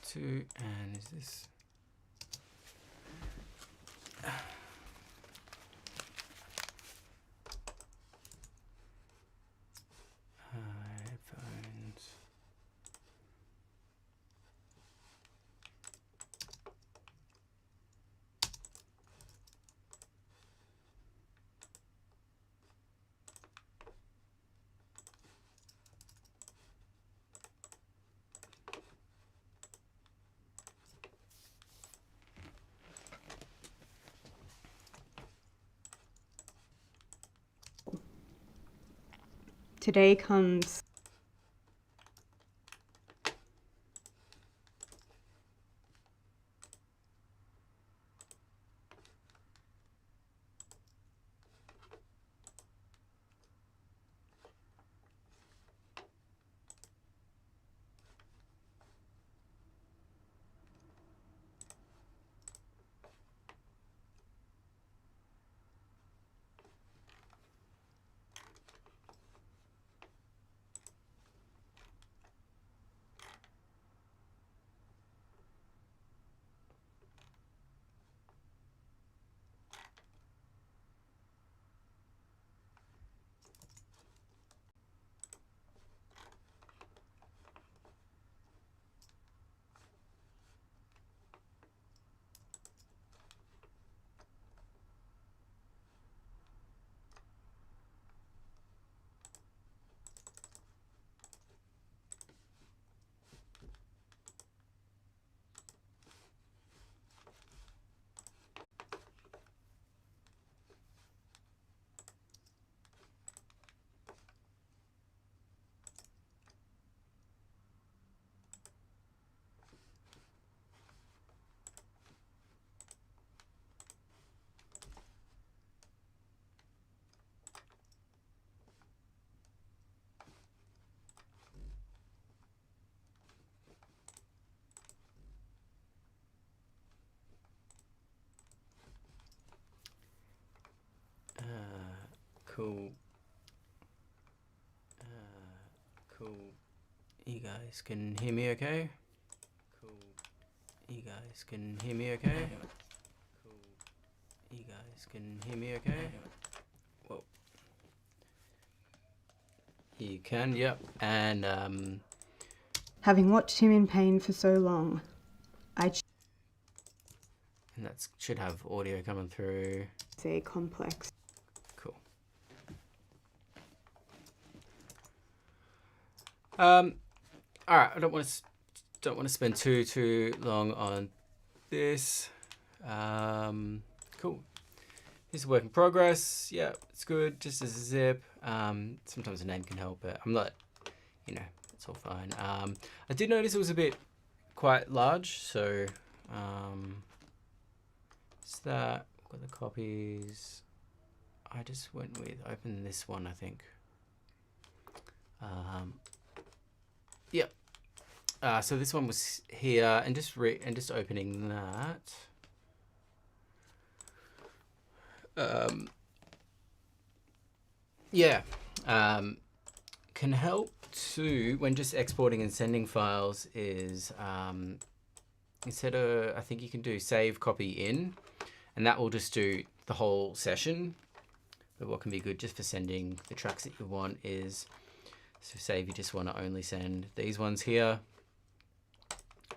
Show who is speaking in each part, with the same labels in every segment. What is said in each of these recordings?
Speaker 1: 2, and is this? Headphones.
Speaker 2: Today comes
Speaker 1: Cool. Cool. You guys can hear me okay? Cool. You guys can hear me okay? Cool. You guys can hear me okay? Whoa. You can, yep. And
Speaker 2: having watched him in pain for so long.
Speaker 1: and that should have audio coming through.
Speaker 2: Say complex.
Speaker 1: Cool. All right. I don't want to spend too long on this. Cool. This is a work in progress. Yeah, it's good. Just as a zip. Sometimes a name can help, but I'm not. It's all fine. I did notice it was a bit quite large, so it's that. Got the copies. I just went with open this one, I think. Yep. So this one was here, and just opening that. Yeah. Can help too when just exporting and sending files is instead of, I think you can do save copy in, and that will just do the whole session. But what can be good just for sending the tracks that you want is, so say if you just want to only send these ones here,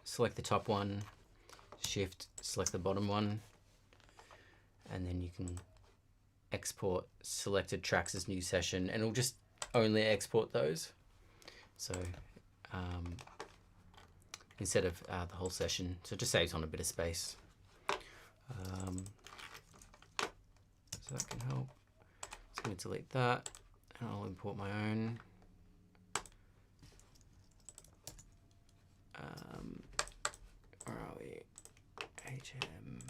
Speaker 1: select the top one, shift, select the bottom one, and then you can export selected tracks as new session, and it'll just only export those. So instead of the whole session, so it just saves on a bit of space. So that can help. Just going to delete that, and I'll import my own. Where are we? HM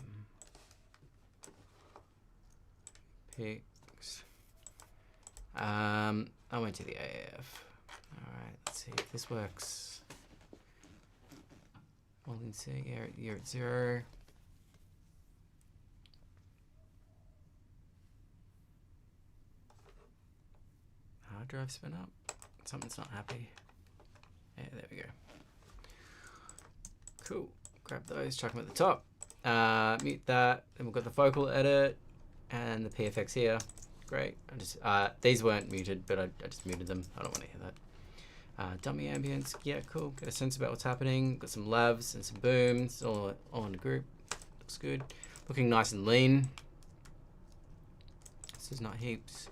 Speaker 1: pics. I went to the AF. All right, let's see if this works. Holding sig, you're at 0. Hard drive spin up. Something's not happy. Yeah, there we go. Cool. Grab those, chuck them at the top. Mute that. Then we've got the vocal edit and the PFX here. Great. I just these weren't muted, but I just muted them. I don't want to hear that. Dummy ambience. Yeah, cool. Get a sense about what's happening. Got some lavs and some booms all in the group. Looks good. Looking nice and lean. This is not heaps.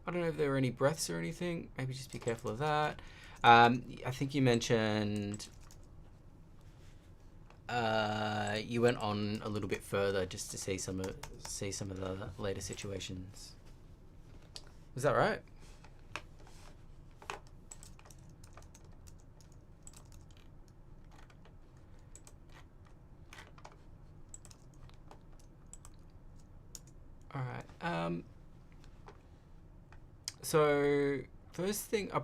Speaker 1: I don't know if there were any breaths or anything. Maybe just be careful of that. I think you mentioned you went on a little bit further just to see some of the later situations. Was that right? All right. So first thing, I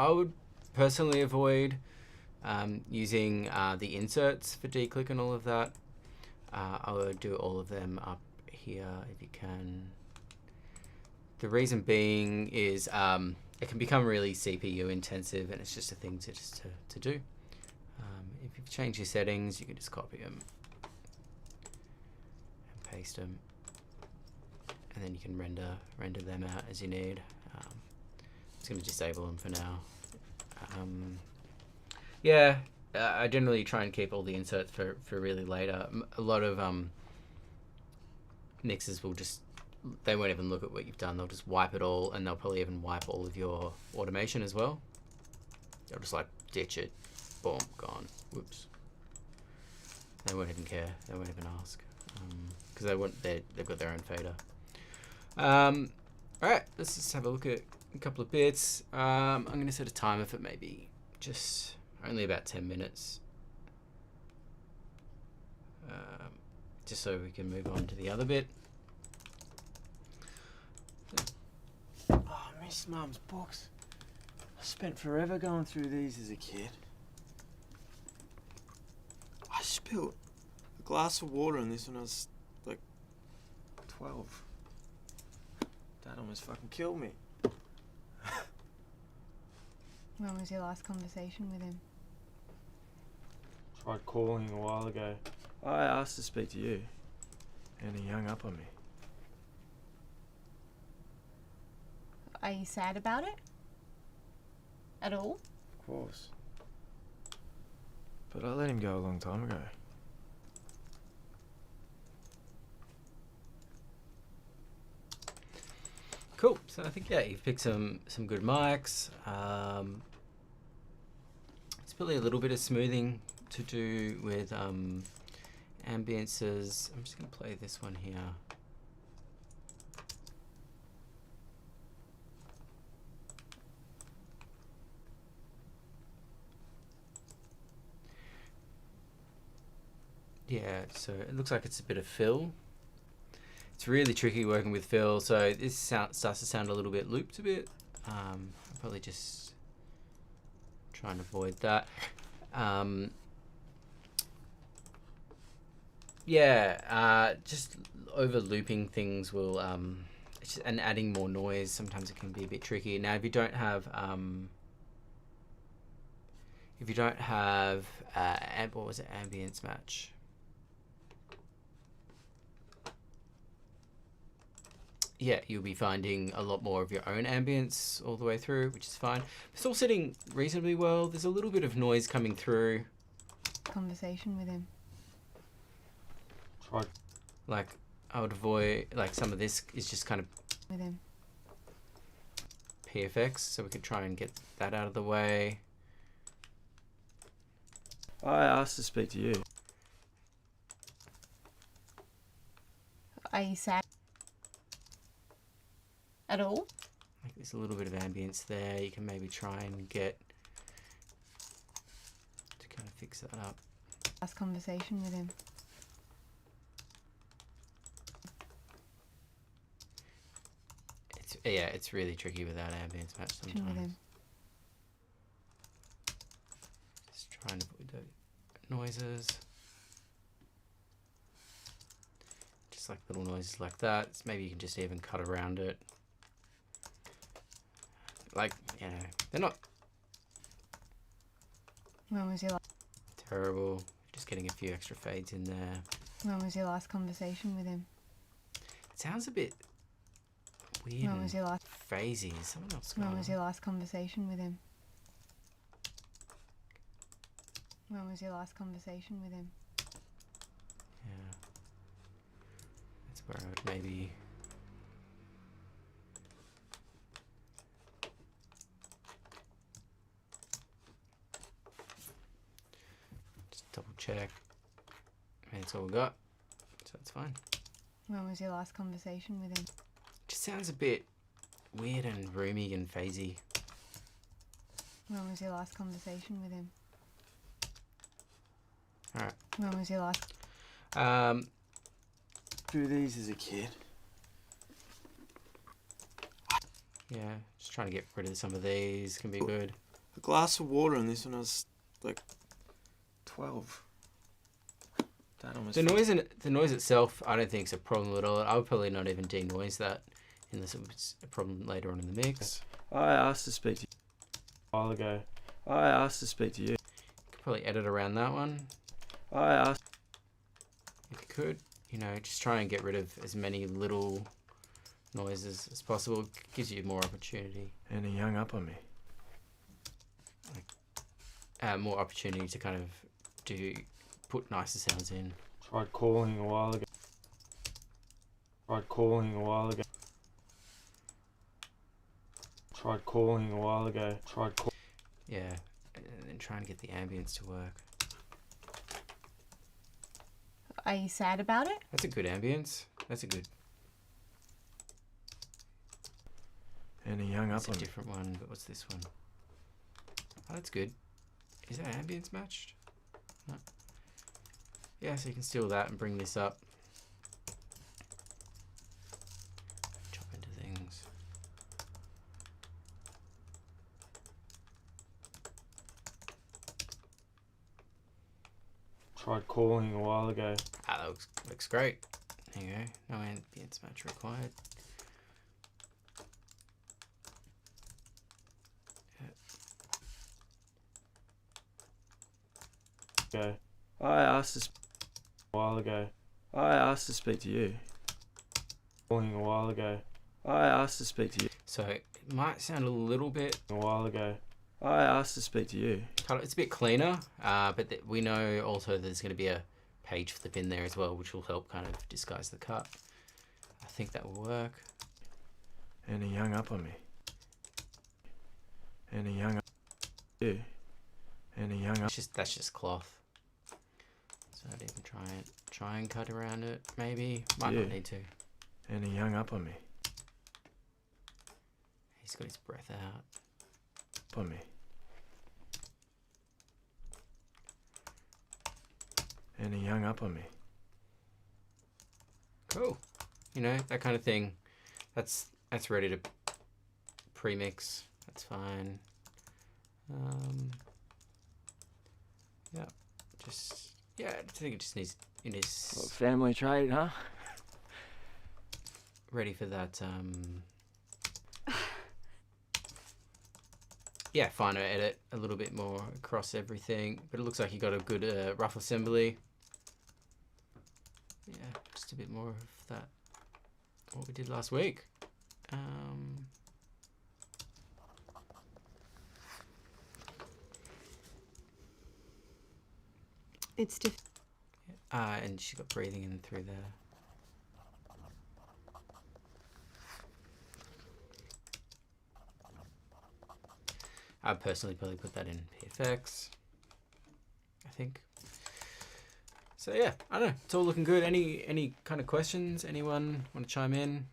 Speaker 1: would personally avoid using the inserts for declick and all of that. I would do all of them up here if you can. The reason being is it can become really CPU intensive, and it's just a thing to do. If you've changed your settings, you can just copy them and paste them, and then you can render them out as you need. I'm just going to disable them for now. Yeah, I generally try and keep all the inserts for really later. A lot of mixers will they won't even look at what you've done. They'll just wipe it all, and they'll probably even wipe all of your automation as well. They'll just like ditch it. Boom, gone. Whoops. They won't even care. They won't even ask because they've got their own fader. All right, let's just have a look at a couple of bits. I'm going to set a timer for maybe just only about 10 minutes. Just so we can move on to the other bit.
Speaker 3: Oh, I miss Mum's books. I spent forever going through these as a kid. I spilled a glass of water on this when I was like 12. Dad almost fucking killed me.
Speaker 2: When was your last conversation with him?
Speaker 3: Tried calling a while ago. I asked to speak to you, and he hung up on me.
Speaker 2: Are you sad about it? At all?
Speaker 3: Of course. But I let him go a long time ago.
Speaker 1: Cool. So I think you've picked some good mics. It's probably a little bit of smoothing to do with ambiences. I'm just going to play this one here. Yeah, so it looks like it's a bit of fill. It's really tricky working with fill, so this starts to sound a little bit looped a bit. I'll probably just try and avoid that. Just over looping things will, and adding more noise, sometimes it can be a bit tricky. Now, if you don't have, what was it, ambience match? Yeah, you'll be finding a lot more of your own ambience all the way through, which is fine. It's all sitting reasonably well. There's a little bit of noise coming through.
Speaker 2: Conversation with him.
Speaker 3: Tried.
Speaker 1: Like, I would avoid, like, some of this is just kind of
Speaker 2: With him.
Speaker 1: PFX, so we could try and get that out of the way.
Speaker 3: I asked to speak to you.
Speaker 2: Are you sad? At all?
Speaker 1: Like, there's a little bit of ambience there. You can maybe try and get to kind of fix that up.
Speaker 2: Last conversation with him.
Speaker 1: It's really tricky without ambience match
Speaker 2: With
Speaker 1: sometimes.
Speaker 2: him.
Speaker 1: Just trying to avoid the noises. Just like little noises like that. Maybe you can just even cut around it. Like, you know, they're not
Speaker 2: When was your
Speaker 1: Terrible. Just getting a few extra fades in there.
Speaker 2: When was your last conversation with him?
Speaker 1: It sounds a bit weird
Speaker 2: When was your last
Speaker 1: phasey. Is someone else going
Speaker 2: When was
Speaker 1: on?
Speaker 2: your last conversation with him? When was your last conversation with him?
Speaker 1: Yeah. That's where I would maybe... Just double check. That's all we got. So that's fine.
Speaker 2: When was your last conversation with him?
Speaker 1: Just sounds a bit weird and roomy and phasey.
Speaker 2: When was your last conversation with him?
Speaker 1: Alright.
Speaker 2: When was your last
Speaker 3: Do these as a kid.
Speaker 1: Yeah, just trying to get rid of some of these can be good.
Speaker 3: A glass of water in this when I was like 12. That almost.
Speaker 1: The noise itself, I don't think is a problem at all. I would probably not even denoise that unless it was a problem later on in the mix.
Speaker 3: I asked to speak to you a while ago. I asked to speak to you.
Speaker 1: Could probably edit around that one
Speaker 3: I asked.
Speaker 1: if you could. You know, just try and get rid of as many little noises as possible. Gives you more opportunity.
Speaker 3: And he hung up on me.
Speaker 1: More opportunity to kind of put nicer sounds in.
Speaker 3: Tried calling a while ago. Tried calling a while ago. Tried calling a while ago. Tried call.
Speaker 1: Yeah, and then trying to get the ambience to work.
Speaker 2: Are you sad about it?
Speaker 1: That's a good ambience. That's a good.
Speaker 3: And he hung up
Speaker 1: That's a
Speaker 3: on me.
Speaker 1: different one, but what's this one? Oh, that's good. Is that ambience matched? No. Yeah, so you can steal that and bring this up. Chop into things.
Speaker 3: Tried calling a while ago.
Speaker 1: Ah, that looks great. There you go. No ambience match required.
Speaker 3: Go. I asked to a while ago. I asked to speak to you. Calling a while ago. I asked to speak to you
Speaker 1: So it might sound a little bit.
Speaker 3: a while ago. I asked to speak to you.
Speaker 1: It's a bit cleaner, but we know also there's going to be a page flip in there as well, which will help kind of disguise the cut. I think that will work.
Speaker 3: And he hung up on me. And he hung up on you. And he hung up.
Speaker 1: That's just cloth. So I'd even try and cut around it. Maybe might not
Speaker 3: Yeah.
Speaker 1: need to.
Speaker 3: And he hung up on me.
Speaker 1: He's got his breath out.
Speaker 3: On me. And he hung up on me.
Speaker 1: Cool. You know, that kind of thing. That's ready to pre-mix. That's fine. Yeah. I think it just needs. It is
Speaker 3: Family trade, huh?
Speaker 1: ready for that. Yeah, finer edit a little bit more across everything, but it looks like you got a good rough assembly. Yeah, just a bit more of that. What we did last week.
Speaker 2: It's
Speaker 1: And she got breathing in through there. I'd personally probably put that in PFX, I think. So yeah, I don't know. It's all looking good. Any kind of questions? Anyone want to chime in?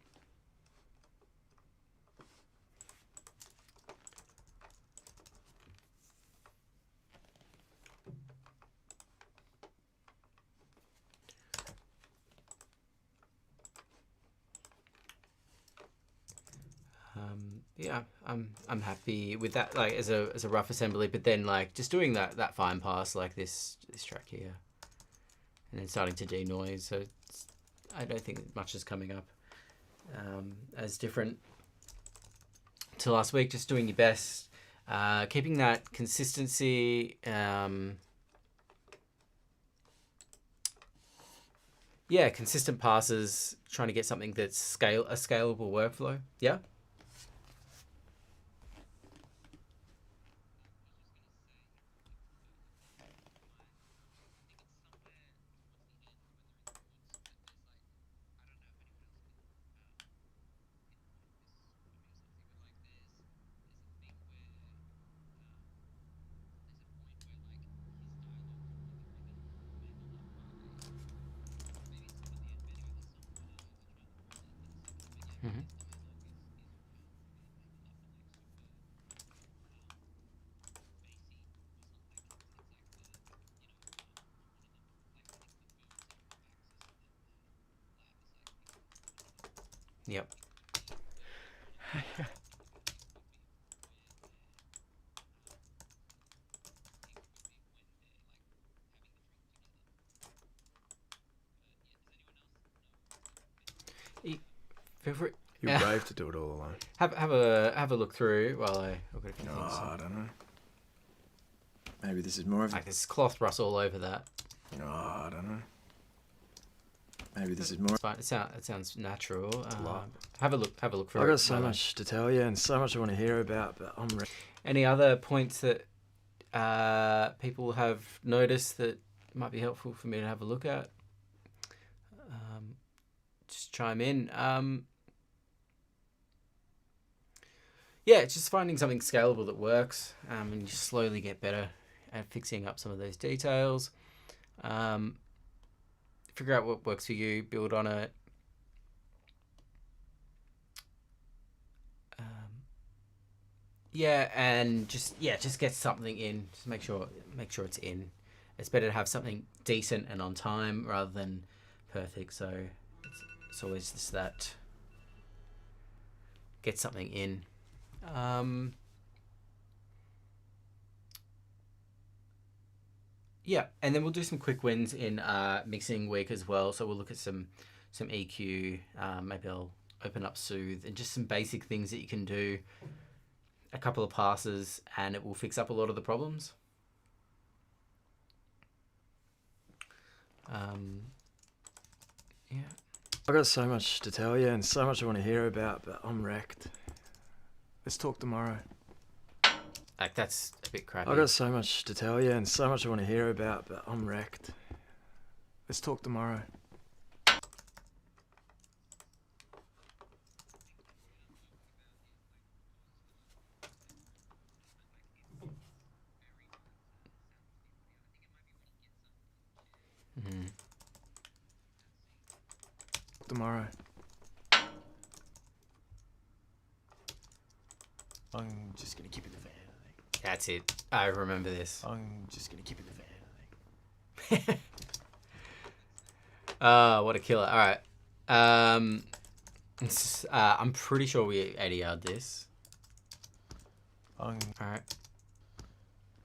Speaker 1: Yeah, I'm happy with that. Like as a rough assembly, but then like just doing that fine pass like this track here, and then starting to denoise. So I don't think much is coming up as different to last week. Just doing your best. Keeping that consistency. Yeah, consistent passes, trying to get something that's a scalable workflow. Yeah. Hmm. Yep. Feel free.
Speaker 3: You're brave to do it all alone.
Speaker 1: Have a look through while I've got a few things.
Speaker 3: I don't know. Maybe this is more of.
Speaker 1: Like there's cloth rust all over that.
Speaker 3: I don't know. Maybe this is more.
Speaker 1: It's fine. It sounds natural.
Speaker 3: lot.
Speaker 1: Have a look through.
Speaker 3: I
Speaker 1: it
Speaker 3: got so
Speaker 1: while
Speaker 3: much to tell you and so much I want to hear about, but I'm ready.
Speaker 1: Any other points that people have noticed that might be helpful for me to have a look at? Just chime in. Yeah, it's just finding something scalable that works, and you slowly get better at fixing up some of those details. Figure out what works for you, build on it. Yeah, and just get something in. Just make sure it's in. It's better to have something decent and on time rather than perfect. So it's always just that. Get something in. Yeah, and then we'll do some quick wins in mixing week as well. So we'll look at some EQ. Maybe I'll open up Soothe and just some basic things that you can do. A couple of passes and it will fix up a lot of the problems. Yeah.
Speaker 3: I got so much to tell you and so much I want to hear about, but I'm wrecked. Let's talk tomorrow.
Speaker 1: Like that's a bit crappy.
Speaker 3: I got so much to tell you and so much I want to hear about, but I'm wrecked. Let's talk tomorrow.
Speaker 1: Mm-hmm.
Speaker 3: Tomorrow. I'm just gonna keep it the van.
Speaker 1: That's it. I remember this.
Speaker 3: I'm just gonna keep it the van.
Speaker 1: What a killer. All right. I'm pretty sure we ADR'd this. All right.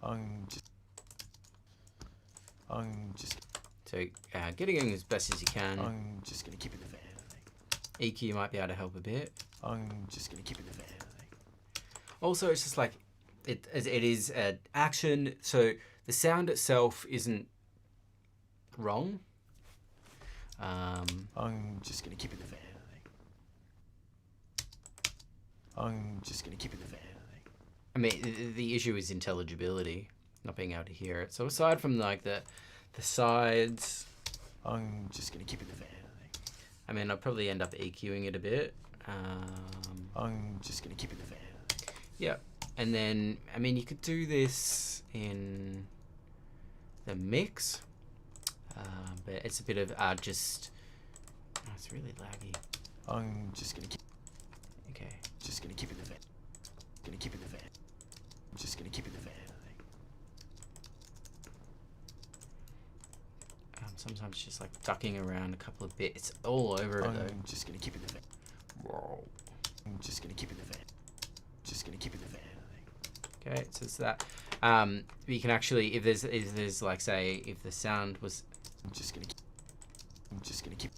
Speaker 3: I'm just.
Speaker 1: So getting in as best as you can.
Speaker 3: I'm just gonna keep it the van.
Speaker 1: EQ might be able to help a bit.
Speaker 3: I'm just gonna keep it the van.
Speaker 1: Also, it's just like it is an action, so the sound itself isn't wrong.
Speaker 3: I'm just gonna keep it the van. I'm just gonna keep it the van.
Speaker 1: I mean, the issue is intelligibility, not being able to hear it. So aside from like the sides,
Speaker 3: I'm just gonna keep it the van.
Speaker 1: I mean, I'll probably end up EQing it a bit.
Speaker 3: I'm just gonna keep it the van.
Speaker 1: Yeah, and then I mean, you could do this in the mix, but it's a bit of just. Oh, it's really laggy.
Speaker 3: I'm just gonna keep.
Speaker 1: Okay.
Speaker 3: Just gonna keep it the van. Gonna keep it the van. Just gonna keep it the van.
Speaker 1: Sometimes just like ducking around a couple of bits all over it though.
Speaker 3: I'm just gonna keep it the van. Whoa. I'm just gonna keep it the van. Just gonna keep it the van.
Speaker 1: Okay, so it's that. You can actually, if there's like say, if the sound was.
Speaker 3: I'm just gonna keep.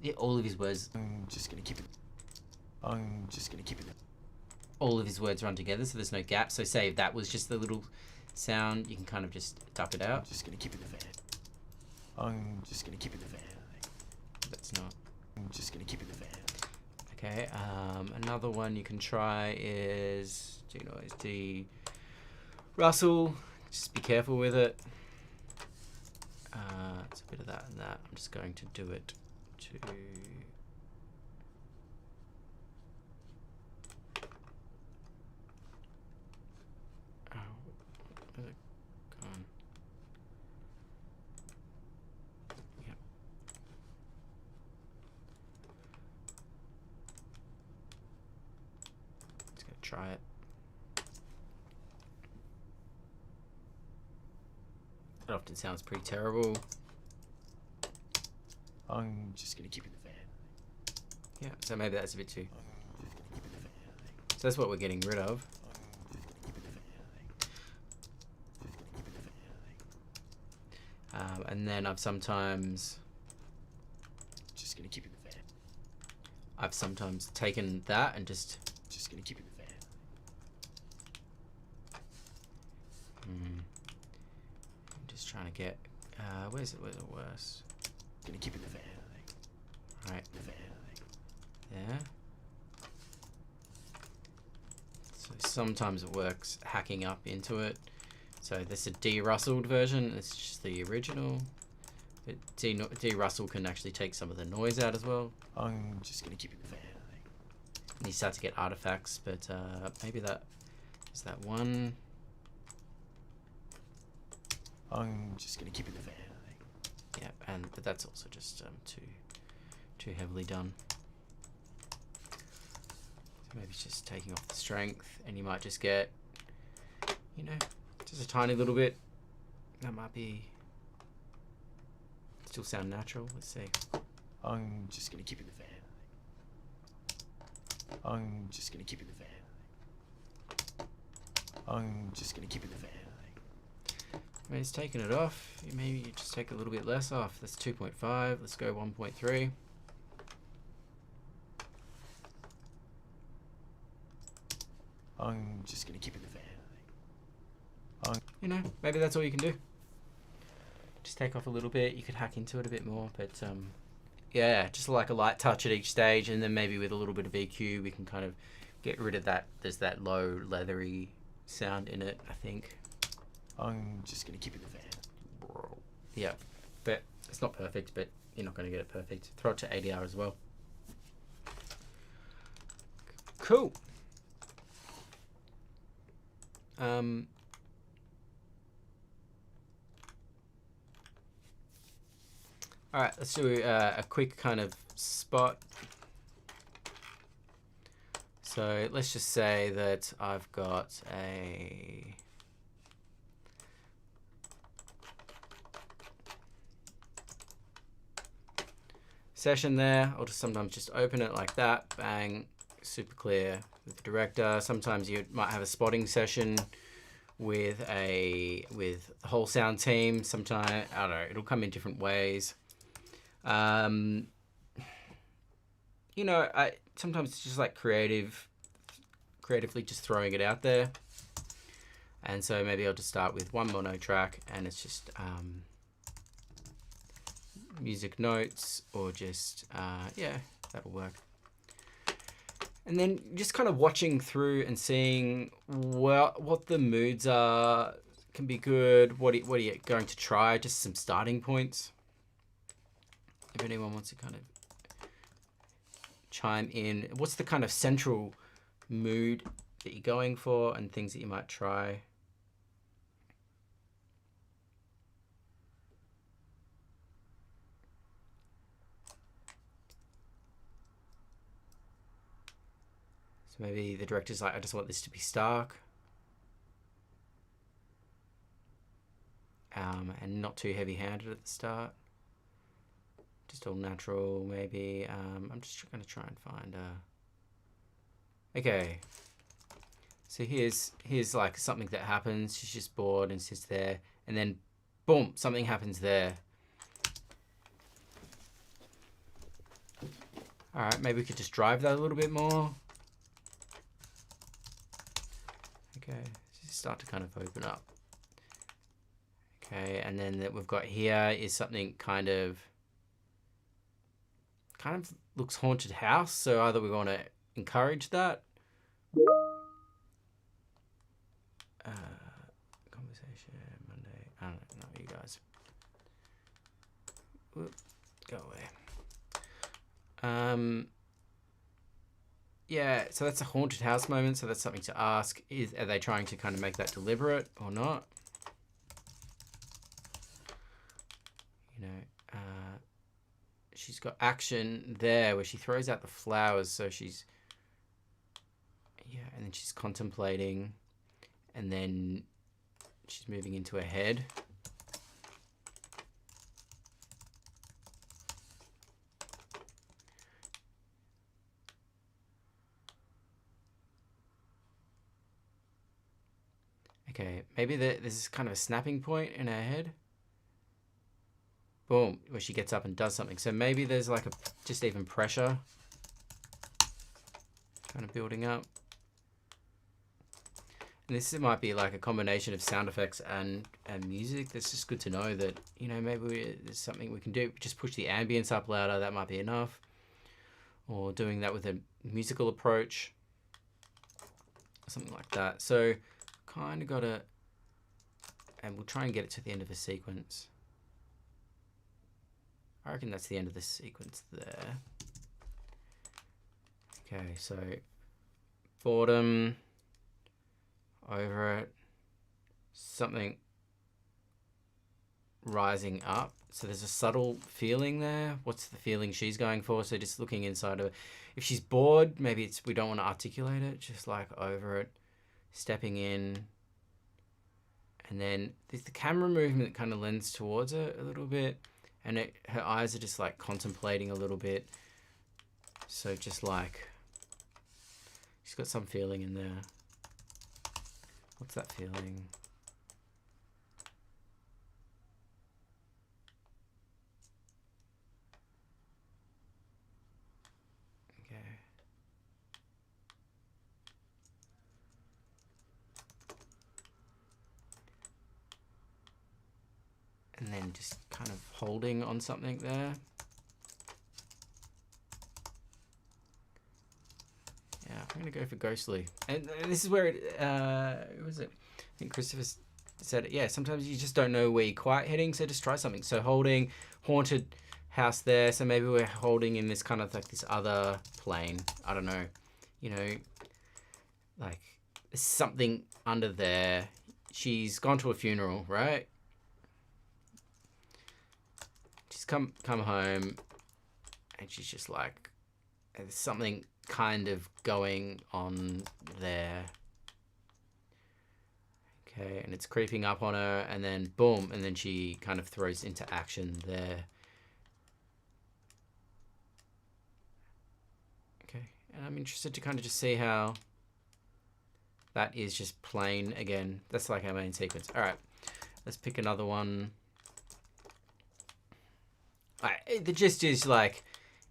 Speaker 1: Yeah, all of his words.
Speaker 3: I'm just gonna keep it. I'm just gonna keep it.
Speaker 1: all of his words run together, so there's no gap. So say if that was just the little sound, you can kind of just duck it out.
Speaker 3: I'm just gonna keep it the fan. I'm just gonna keep it the fan.
Speaker 1: That's not.
Speaker 3: I'm just gonna keep it the fan.
Speaker 1: Okay, another one you can try is denoise D Russell. Just be careful with it. It's a bit of that and that. I'm just going to do it to. Oh, where's it gone? Yep. Let's go try it. It often sounds pretty terrible.
Speaker 3: I'm just gonna keep it the fan.
Speaker 1: Yeah, so maybe that's a bit too.
Speaker 3: I'm just gonna keep it the fan.
Speaker 1: So that's what we're getting rid of. And then I've sometimes
Speaker 3: Just gonna keep it the fan.
Speaker 1: taken that and just
Speaker 3: Just gonna keep it the fan.
Speaker 1: I'm just trying to get where's it worse?
Speaker 3: Gonna keep it the fan.
Speaker 1: Right
Speaker 3: The fan.
Speaker 1: there. So sometimes it works hacking up into it. So this is a de-rustled version. It's just the original. But de-rustle can actually take some of the noise out as well.
Speaker 3: I'm just gonna keep it the fan.
Speaker 1: And you start to get artifacts, but maybe that is that one.
Speaker 3: I'm just gonna keep it the fan.
Speaker 1: Yeah, but that's also just too heavily done. So maybe it's just taking off the strength, and you might just get, you know, just a tiny little bit. That might be still sound natural. Let's see.
Speaker 3: I'm just gonna keep it the fan. I'm just gonna keep it the fan. I'm just gonna keep it the fan.
Speaker 1: I mean, it's taking it off. Maybe you just take a little bit less off. That's 2.5. Let's go 1.3.
Speaker 3: I'm just gonna keep it the fan.
Speaker 1: You know, maybe that's all you can do. Just take off a little bit. You could hack into it a bit more, but yeah, just like a light touch at each stage, and then maybe with a little bit of EQ, we can kind of get rid of that. There's that low leathery sound in it, I think.
Speaker 3: I'm just gonna keep it the fan.
Speaker 1: Yeah, but it's not perfect, but you're not going to get it perfect. Throw it to ADR as well. Cool. All right, let's do a quick kind of spot. So let's just say that I've got a session there. I'll just sometimes just open it like that, bang, super clear with the director. Sometimes you might have a spotting session with the whole sound team. Sometimes, I don't know, it'll come in different ways. You know, sometimes it's just like creatively just throwing it out there. And so maybe I'll just start with one mono track, and it's just music notes, or just yeah, that'll work. And then just kind of watching through and seeing what the moods are. Can be good. What are you going to try? Just some starting points. If anyone wants to kind of chime in, what's the kind of central mood that you're going for, and things that you might try. So maybe the director's like, I just want this to be stark. And not too heavy-handed at the start. Just all natural, maybe. I'm just going to try and find okay. So here's like something that happens. She's just bored and sits there, and then boom, something happens there. All right, maybe we could just drive that a little bit more. Okay, just start to kind of open up. Okay, and then that we've got here is something kind of looks haunted house. So either we want to encourage that. Conversation Monday. I don't know, you guys. Whoop, go away. Yeah, so that's a haunted house moment. So that's something to ask. Are they trying to kind of make that deliberate or not? You know, she's got action there where she throws out the flowers. So she's, yeah, and then she's contemplating, and then she's moving into her head. Okay, maybe this is kind of a snapping point in her head. Boom, where she gets up and does something. So maybe there's like just even pressure kind of building up. And this might be like a combination of sound effects and music. That's just good to know that, you know, maybe there's something we can do. Just push the ambience up louder, that might be enough. Or doing that with a musical approach. Something like that. So kind of got to, and we'll try and get it to the end of the sequence. I reckon that's the end of the sequence there. Okay, so boredom, over it, something rising up. So there's a subtle feeling there. What's the feeling she's going for? So just looking inside of it. If she's bored, maybe it's we don't want to articulate it, just like over it, stepping in. And then there's the camera movement that kind of lends towards her a little bit. And her eyes are just like contemplating a little bit. So just like, she's got some feeling in there. What's that feeling? Okay. And then just kind of holding on something there. Yeah, I'm going to go for ghostly. And this is where it, who was it? I think Christopher said it. Yeah, sometimes you just don't know where you're quite heading, so just try something. So holding haunted house there. So maybe we're holding in this kind of like this other plane. I don't know. You know, like there's something under there. She's gone to a funeral, right? She's come home and she's just like, there's something kind of going on there. Okay, and it's creeping up on her, and then boom, and then she kind of throws into action there. Okay, and I'm interested to kind of just see how that is just plain again. That's like our main sequence. All right, let's pick another one. The gist is like,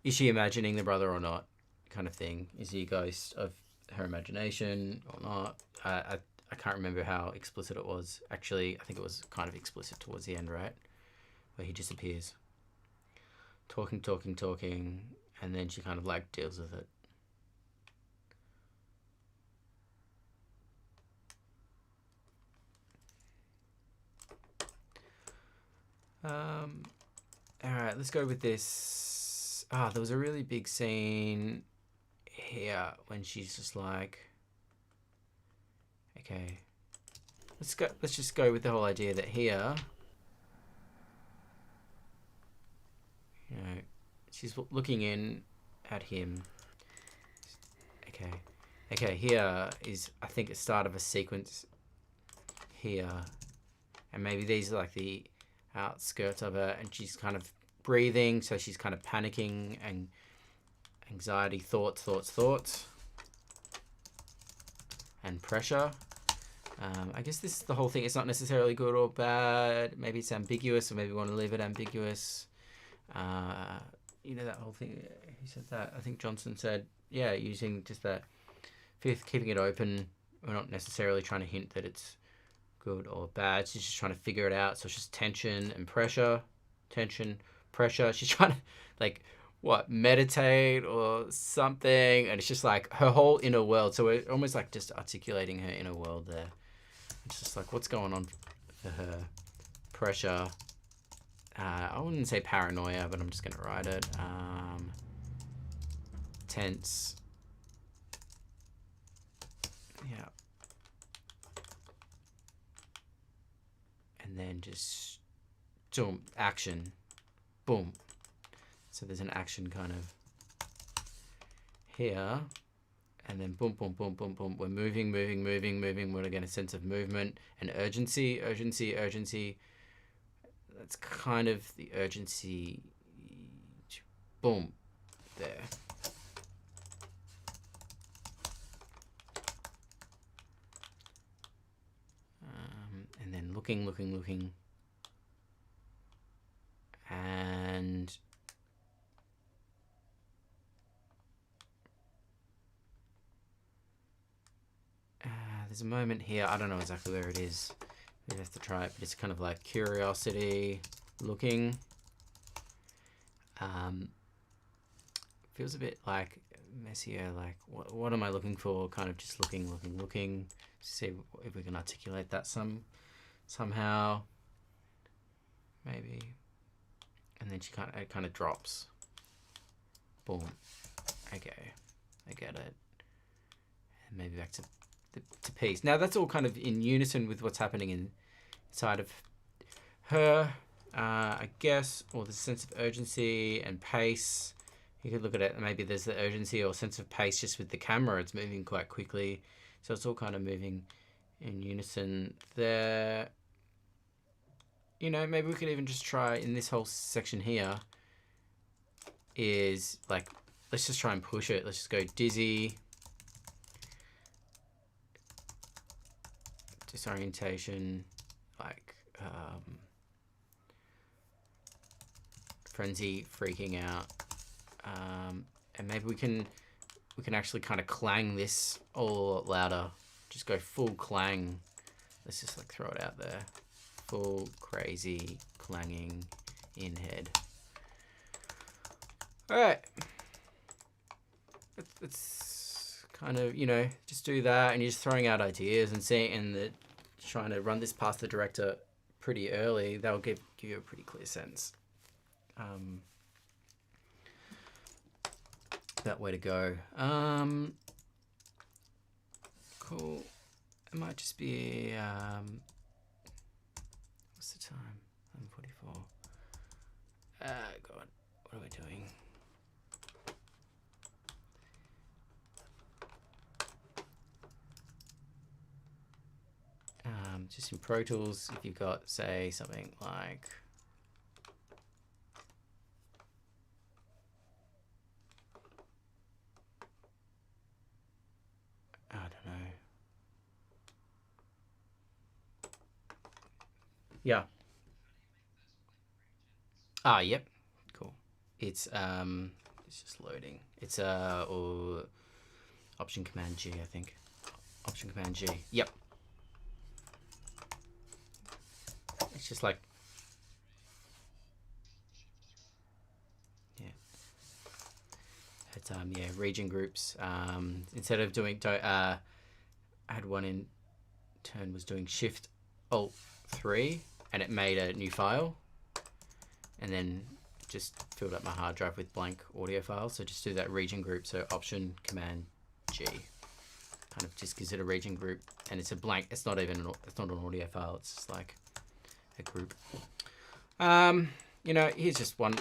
Speaker 1: is she imagining the brother or not, kind of thing. Is he a ghost of her imagination or not? I can't remember how explicit it was. Actually, I think it was kind of explicit towards the end, right? Where he disappears. Talking, and then she kind of like deals with it. Alright, let's go with this. There was a really big scene here when she's just like, okay, let's just go with the whole idea that here, you know, she's looking in at him. Okay, here is, I think, a start of a sequence here, and maybe these are like the outskirts of her, and she's kind of breathing, so she's kind of panicking and anxiety, thoughts, and pressure. I guess this is the whole thing. It's not necessarily good or bad. Maybe it's ambiguous, or maybe we want to leave it ambiguous. You know, that whole thing. Who said that? I think Johnson said, yeah, using just that fifth, keeping it open We're not necessarily trying to hint that it's good or bad. She's just trying to figure it out. So it's just tension and pressure, tension, pressure. She's trying to like what, meditate or something, and it's just like her whole inner world. So we're almost like just articulating her inner world there. It's just like what's going on for her. Pressure. I wouldn't say paranoia, but I'm just gonna write it. Tense. Yeah. And then just boom, action. Boom. So there's an action kind of here. And then boom, boom, boom, boom, boom. We're moving. We're getting a sense of movement and urgency. That's kind of the urgency. Boom. There. And then looking. And there's a moment here. I don't know exactly where it is. We have to try it, but it's kind of like curiosity, looking. Feels a bit like Messier, like what am I looking for? Kind of just looking. See if we can articulate that somehow. Maybe. And then it kind of drops. Boom. Okay, I get it. And maybe back to peace. Now that's all kind of in unison with what's happening inside of her, I guess, or the sense of urgency and pace. You could look at it, maybe there's the urgency or sense of pace just with the camera. It's moving quite quickly. So it's all kind of moving in unison there. You know, maybe we could even just try in this whole section here is like, let's just try and push it. Let's just go dizzy. Disorientation, like frenzy, freaking out, and maybe we can actually kind of clang this all lot louder. Just go full clang. Let's just like throw it out there. Full crazy clanging in head. All right. It's kind of, you know, just do that, and you're just throwing out ideas and seeing, and trying to run this past the director pretty early. That'll give you a pretty clear sense. That way to go. Cool. It might just be what's the time? 11:44. God, what are we doing? Just in Pro Tools, if you've got, say, something like I don't know. Yeah. Yep. Cool. It's just loading. It's or Option Command G, I think. Option Command G. Yep. It's just like, yeah. It's yeah, region groups. Instead of doing, I had one in turn was doing Shift Alt 3, and it made a new file, and then just filled up my hard drive with blank audio files. So just do that region group. So Option Command G, kind of just gives it a region group, and it's a blank. It's not even it's not an audio file. It's just like a group. You know, here's just one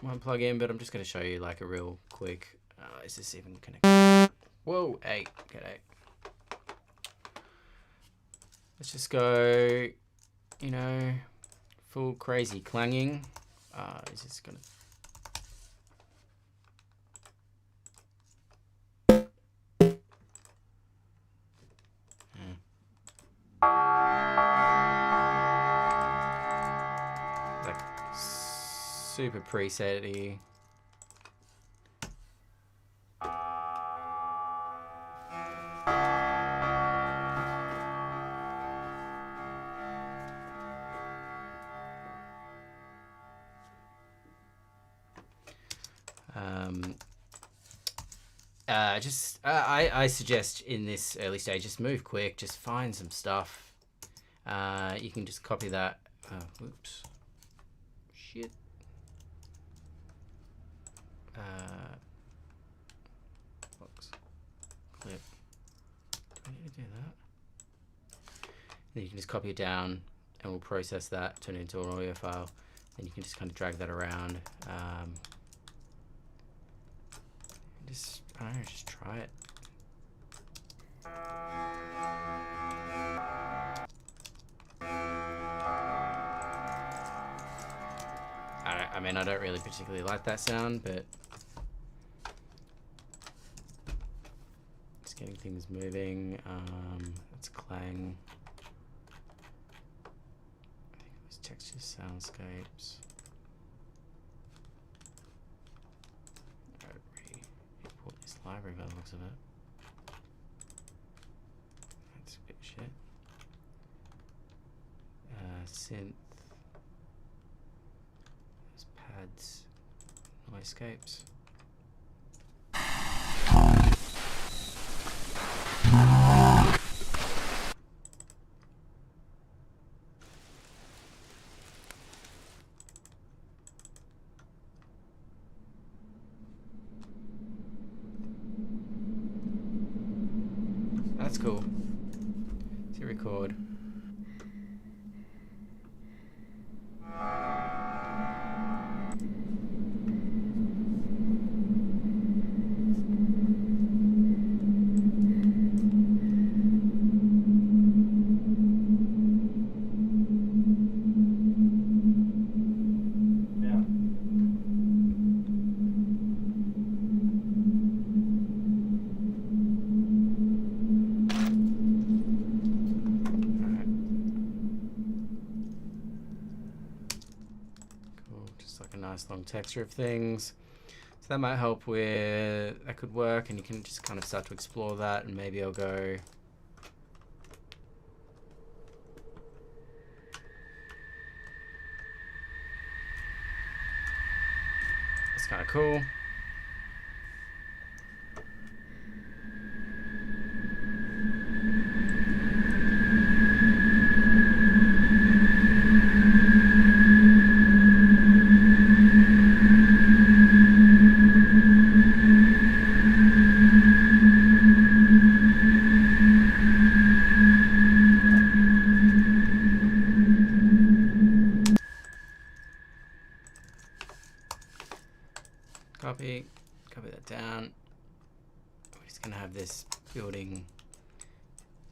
Speaker 1: plugin, but I'm just going to show you like a real quick. Is this even connected? Whoa, hey, okay. Let's just go, you know, full crazy clanging. Is this gonna? Like super preset-y. I suggest in this early stage, just move quick, just find some stuff. You can just copy that. Whoops. Shit. Box. Clip. Do I need to do that? Then you can just copy it down and we'll process that, turn it into an audio file. Then you can just kind of drag that around. Just, I don't know, just try it. I mean, I don't really particularly like that sound, but it's getting things moving. It's clang. I think it was textures, soundscapes. Import this library by the looks of it. That's a bit shit. Synth. Pads, noiseescapes. That's cool. To record. Long texture of things, so that might help with that could work, and you can just kind of start to explore that, and maybe I'll go that's kind of cool. Copy that down. We're just gonna have this building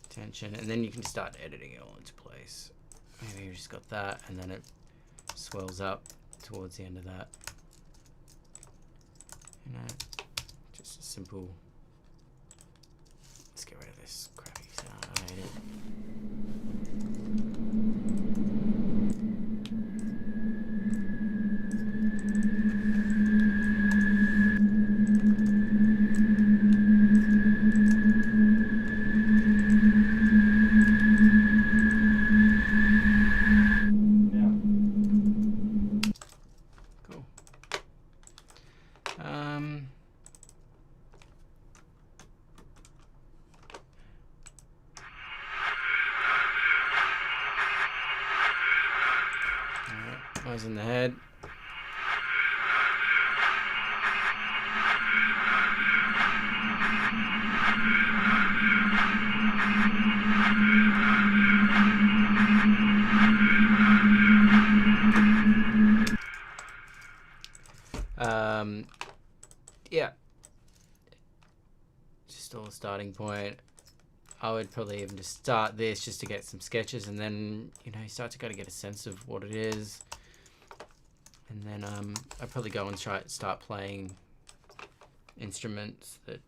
Speaker 1: tension, and then you can just start editing it all into place. Maybe you just got that, and then it swells up towards the end of that. You know, just a simple. Let's get rid of this crappy sound. I hate it. Noise in the head. Yeah. Just all starting point. I would probably even just start this just to get some sketches, and then, you know, you start to get a sense of what it is. And then I'd probably go and start playing instruments that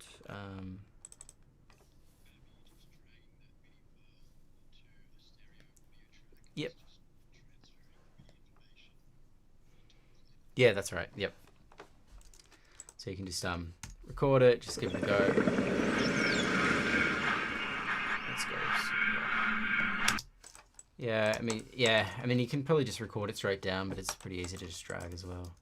Speaker 1: yep. Yeah, that's right. Yep. So you can just record it, just give it a go. Let's go. Yeah, I mean, you can probably just record it straight down, but it's pretty easy to just drag as well.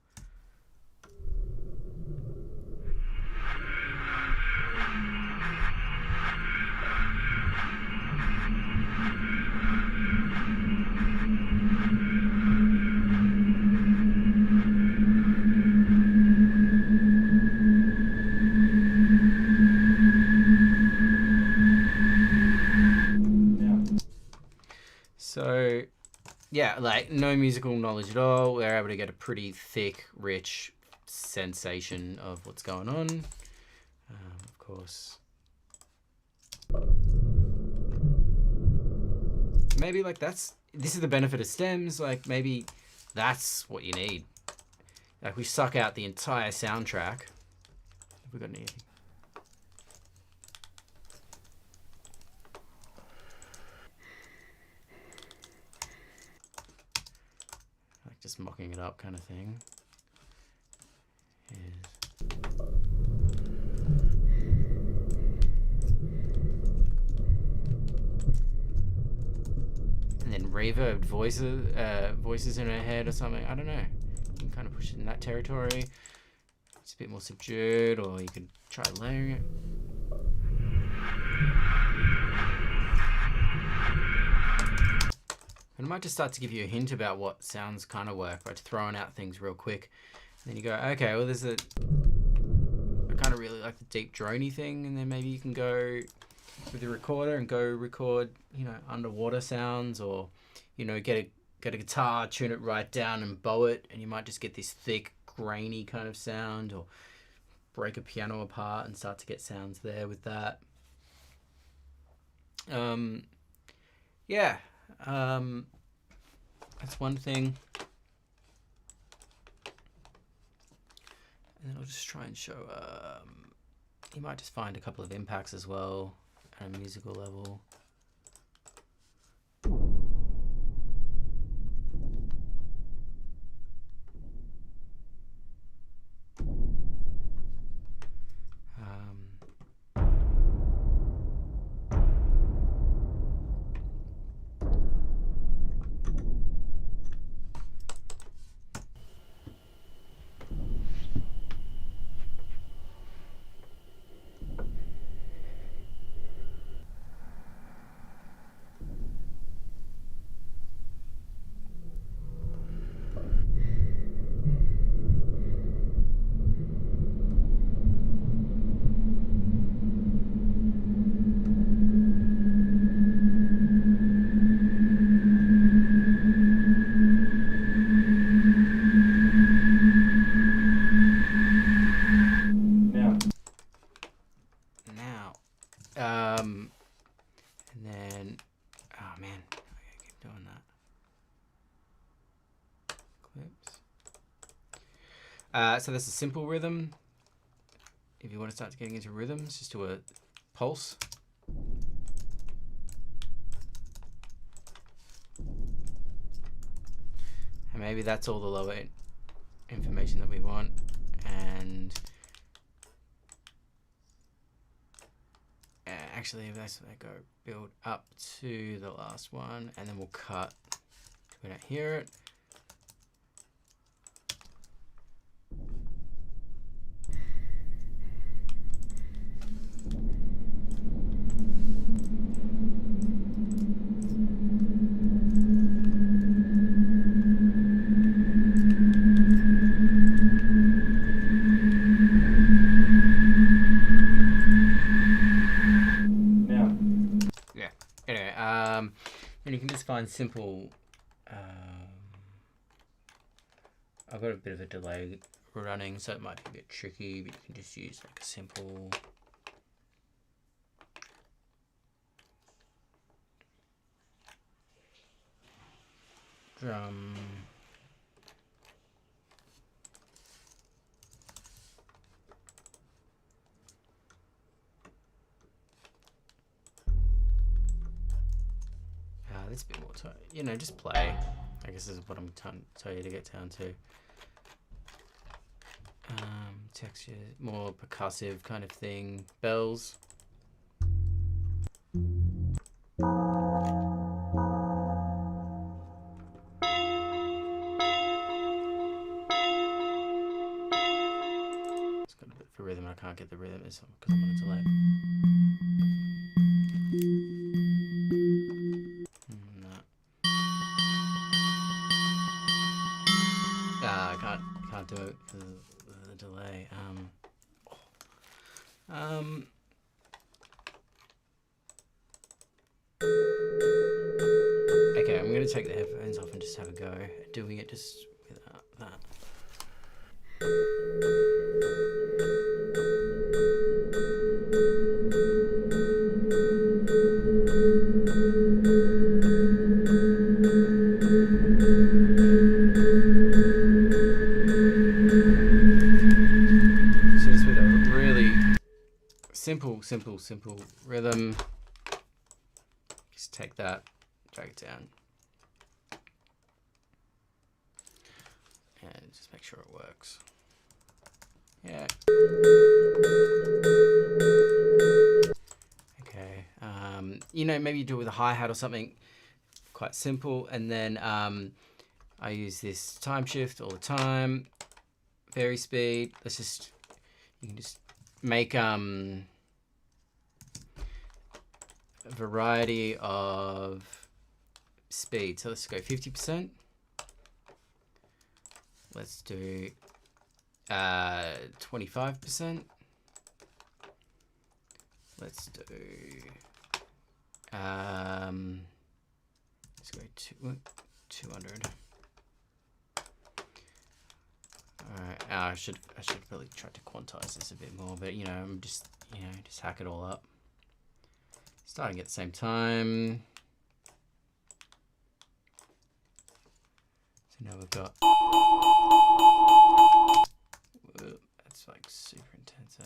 Speaker 1: yeah, like no musical knowledge at all. We're able to get a pretty thick, rich sensation of what's going on. Of course. Maybe like this is the benefit of stems. Like maybe that's what you need. Like we suck out the entire soundtrack. Have we got anything? Like just mocking it up kind of thing. And then reverbed voices in her head or something. I don't know. You can kind of push it in that territory. It's a bit more subdued, or you could try layering it. And it might just start to give you a hint about what sounds kind of work by throwing out things real quick. And then you go, okay, well, there's I kind of really like the deep droney thing, and then maybe you can go with the recorder and go record, you know, underwater sounds, or, you know, get a guitar, tune it right down and bow it, and you might just get this thick, grainy kind of sound, or break a piano apart and start to get sounds there with that. Yeah. That's one thing. And then I'll just try and show, you might just find a couple of impacts as well at a musical level. And then, oh man, I gotta keep doing that. Clips. So there's a simple rhythm. If you want to start getting into rhythms, just do a pulse. And maybe that's all the lower information that we want. And actually, that's I go build up to the last one, and then we'll cut. We don't hear it. And you can just find simple, I've got a bit of a delay running, so it might be a bit tricky, but you can just use like a simple drum. It's a bit more time, you know, just play. I guess this is what I'm trying to tell you to get down to. Texture, more percussive kind of thing. Bells. It's got a bit for rhythm. I can't get the rhythm because I'm on a delay. I can't do it because of the delay. Okay, I'm gonna maybe take the headphones off and just have a go at doing it just without that. So just with a really simple rhythm, just take that, drag it down, and just make sure it works. Yeah. Okay. You know, maybe you do it with a hi-hat or something quite simple, and then I use this time shift all the time. Vary speed. Let's just, you can just make a variety of speed. So let's go 50%. Let's do 25%. Let's do let's go 200. Alright, I should really try to quantize this a bit more, but you know, I'm just, you know, just hack it all up. Starting at the same time. So now we've got, whoa, that's like super intense, eh?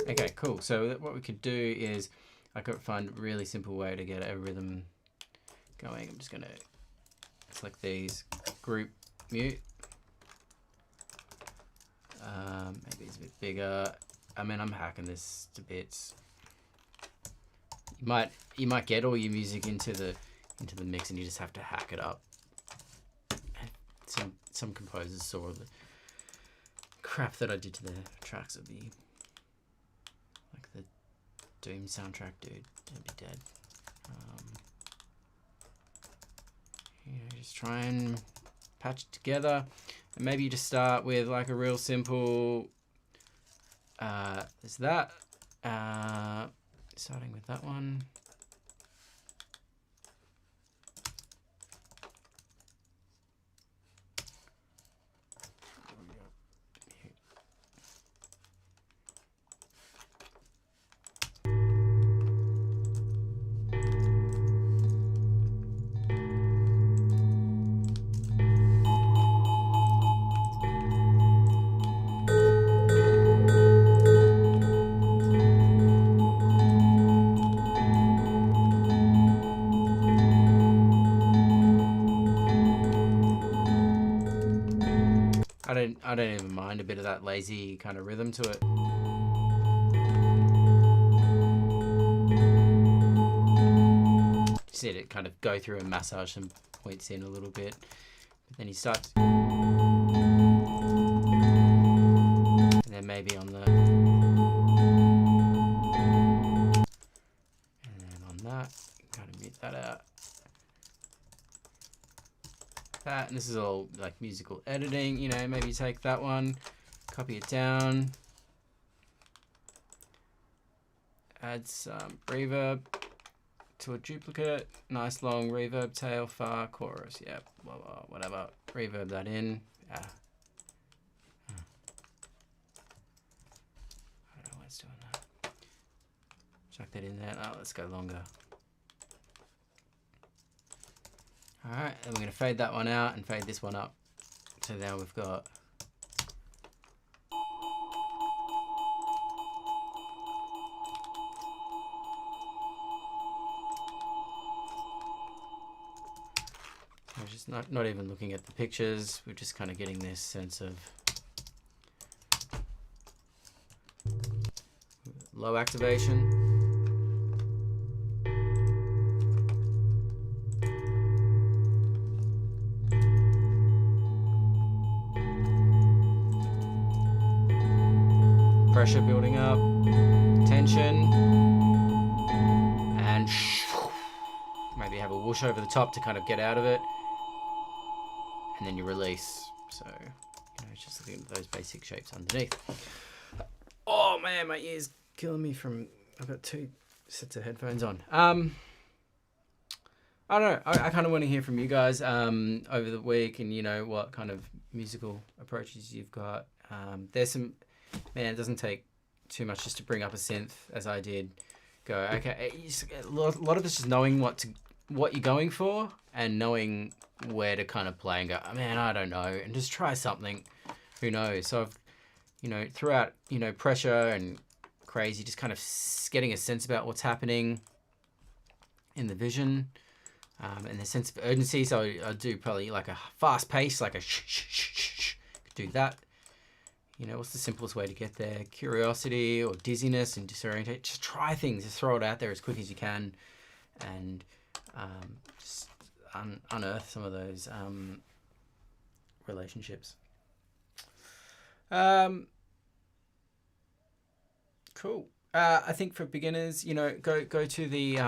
Speaker 1: Okay, cool. So what we could do is I could find a really simple way to get a rhythm going. I'm just gonna select these, group, mute. Maybe it's a bit bigger. I mean, I'm hacking this to bits. You might get all your music into the mix, and you just have to hack it up. Some composers saw the crap that I did to the tracks of the, like the Doom soundtrack, dude. I'd be dead. You know, just try and patch it together, and maybe you just start with like a real simple. There's that. Starting with that one. I don't even mind a bit of that lazy kind of rhythm to it. Just need it kind of go through and massage some points in a little bit, but then you start, and then maybe on the, and then on that, kind of mute that out. That, and this is all like musical editing, you know, maybe take that one, copy it down, add some reverb to a duplicate, nice long reverb tail, far, chorus, yeah, blah, blah, whatever, reverb that in. I don't know why it's doing that. Chuck that in there. Oh, let's go longer. Alright, and we're going to fade that one out and fade this one up. So now we've got we're just not even looking at the pictures, we're just kind of getting this sense of low activation. pressure building up, tension, and maybe have a whoosh over the top to kind of get out of it, and then you release. So, just looking at those basic shapes underneath. Oh man, my ear's killing me from, I've got 2 sets of headphones on. I don't know. I kind of want to hear from you guys over the week, and what kind of musical approaches you've got. There's some, man, it doesn't take too much just to bring up a synth as I did. Go, okay, a lot of it's just knowing what you're going for and knowing where to kind of play and go, oh, man, I don't know, and just try something. Who knows? So I've, throughout, pressure and crazy, just kind of getting a sense about what's happening in the vision. And the sense of urgency, so I do probably like a fast pace, like a could do that. What's the simplest way to get there? Curiosity or dizziness and disorientate. Just try things, just throw it out there as quick as you can, and just unearth some of those relationships. Cool. I think for beginners, go to the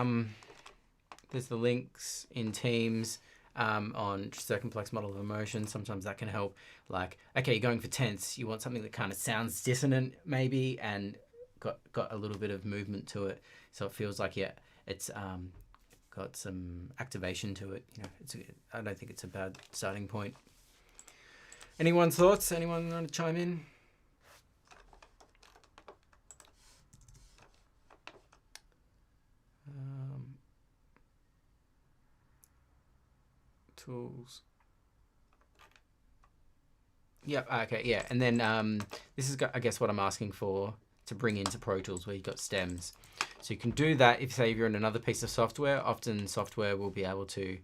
Speaker 1: there's the links in Teams on circumplex model of emotion. Sometimes that can help. Like, okay, you're going for tense. You want something that kind of sounds dissonant, maybe, and got a little bit of movement to it, so it feels like it's got some activation to it. I don't think it's a bad starting point. Anyone's thoughts? Anyone want to chime in? Tools. Yep. Okay. Yeah. And then this is, I guess, what I'm asking for to bring into Pro Tools, where you've got stems. So you can do that if, say, you're in another piece of software. Often software will be able to,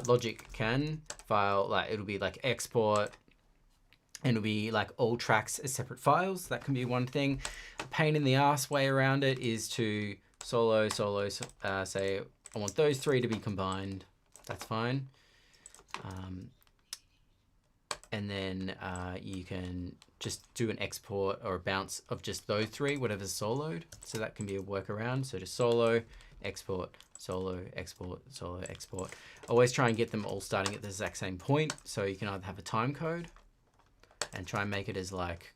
Speaker 1: Logic can file, like, it'll be like export, and it'll be like all tracks as separate files. That can be one thing. A pain in the ass way around it is to solo, say, I want those 3 to be combined. That's fine. And then you can just do an export or a bounce of just those 3, whatever's soloed. So that can be a workaround. So just solo, export, solo, export, solo, export. Always try and get them all starting at the exact same point. So you can either have a time code and try and make it as like,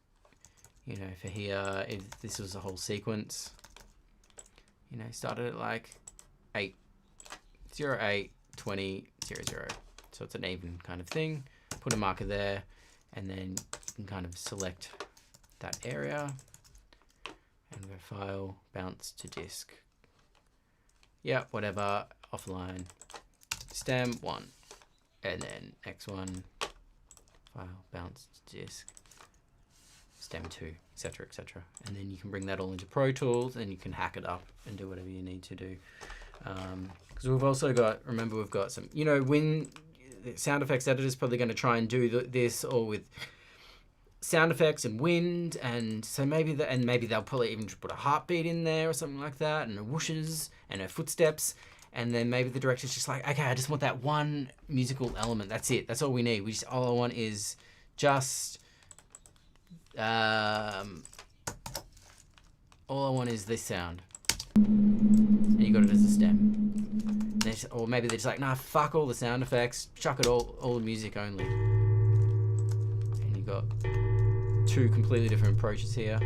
Speaker 1: for here, if this was a whole sequence, started at like 8:08, 20:00. So it's an even kind of thing. Put a marker there, and then you can kind of select that area and go file, bounce to disk. Yeah, whatever, offline, stem 1, and then X1, file, bounce to disk, stem 2, etc., etc. And then you can bring that all into Pro Tools, and you can hack it up and do whatever you need to do. Because we've also got, remember, we've got some, when sound effects editor is probably going to try and do this all with sound effects and wind, and so maybe they'll probably even put a heartbeat in there or something like that, and whooshes and her footsteps, and then maybe the director's just like, okay, I just want that one musical element. That's it. That's all we need. All I want is just all I want is this sound, and you got it as a stem. Or maybe they're just like, nah, fuck all the sound effects, chuck it all the music only. And you got 2 completely different approaches here.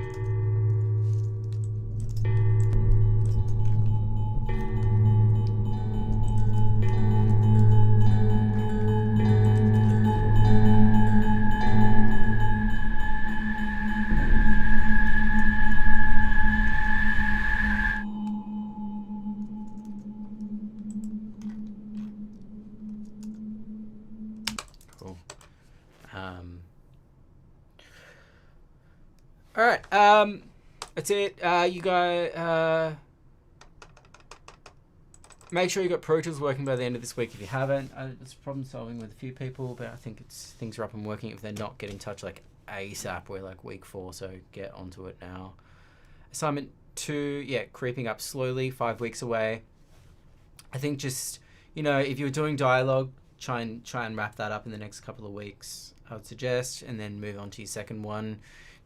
Speaker 1: All right, that's it. You guys, make sure you got Pro Tools working by the end of this week if you haven't. It's problem solving with a few people, but I think things are up and working. If they're not, get in touch like ASAP. We're like week 4, so get onto it now. Assignment 2, creeping up slowly, 5 weeks away. I think just, if you're doing dialogue, try and wrap that up in the next couple of weeks, I would suggest, and then move on to your second one.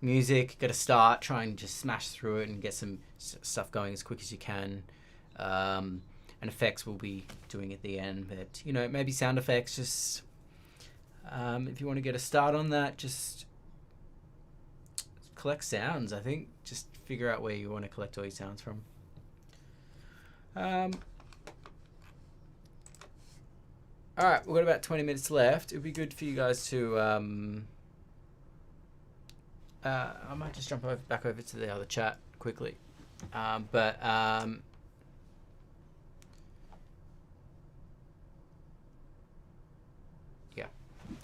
Speaker 1: music, got to start, try and just smash through it and get some stuff going as quick as you can. And effects we'll be doing at the end, but you know, maybe sound effects, just if you want to get a start on that, just collect sounds. I think just figure out where you want to collect all your sounds from. All right, we've got about 20 minutes left. It would be good for you guys to I might just jump back over to the other chat quickly, yeah.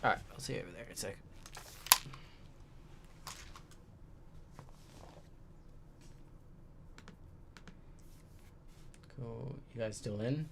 Speaker 1: All right, I'll see you over there in a sec. Cool. You guys still in?